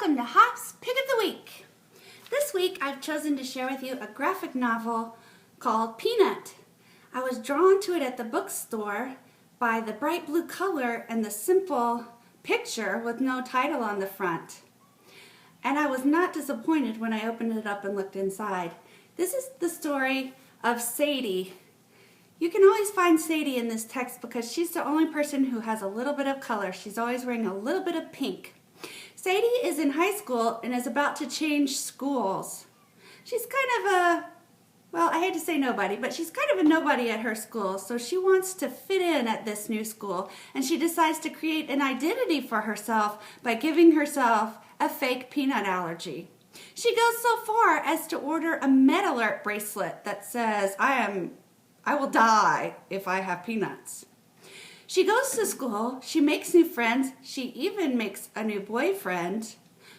welcome to Hop's Pick of the Week. This week I've chosen to share with you a graphic novel called Peanut. I was drawn to it at the bookstore by the bright blue color and the simple picture with no title on the front. And I was not disappointed when I opened it up and looked inside. This is the story of Sadie. You can always find Sadie in this text because she's the only person who has a little bit of color. She's always wearing a little bit of pink. Sadie is in high school and is about to change schools. She's kind of a, well, I hate to say nobody, but she's kind of a nobody at her school, so she wants to fit in at this new school, and she decides to create an identity for herself by giving herself a fake peanut allergy. She goes so far as to order a Med Alert bracelet that says, I will die if I have peanuts. She goes to school, she makes new friends, she even makes a new boyfriend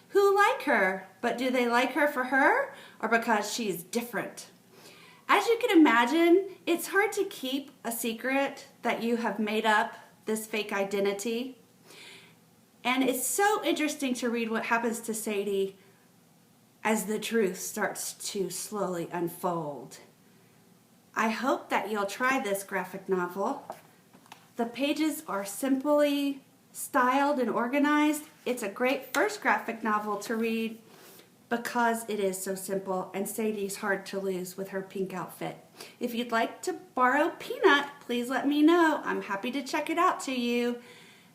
who like her, but do they like her for her or because she's different? As you can imagine, it's hard to keep a secret that you have made up this fake identity. And it's so interesting to read what happens to Sadie as the truth starts to slowly unfold. I hope that you'll try this graphic novel. The pages are simply styled and organized. It's a great first graphic novel to read because it is so simple, and Sadie's hard to lose with her pink outfit. If you'd like to borrow Peanut, please let me know. I'm happy to check it out to you.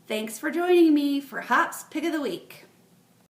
Thanks for joining me for Hop's Pick of the Week.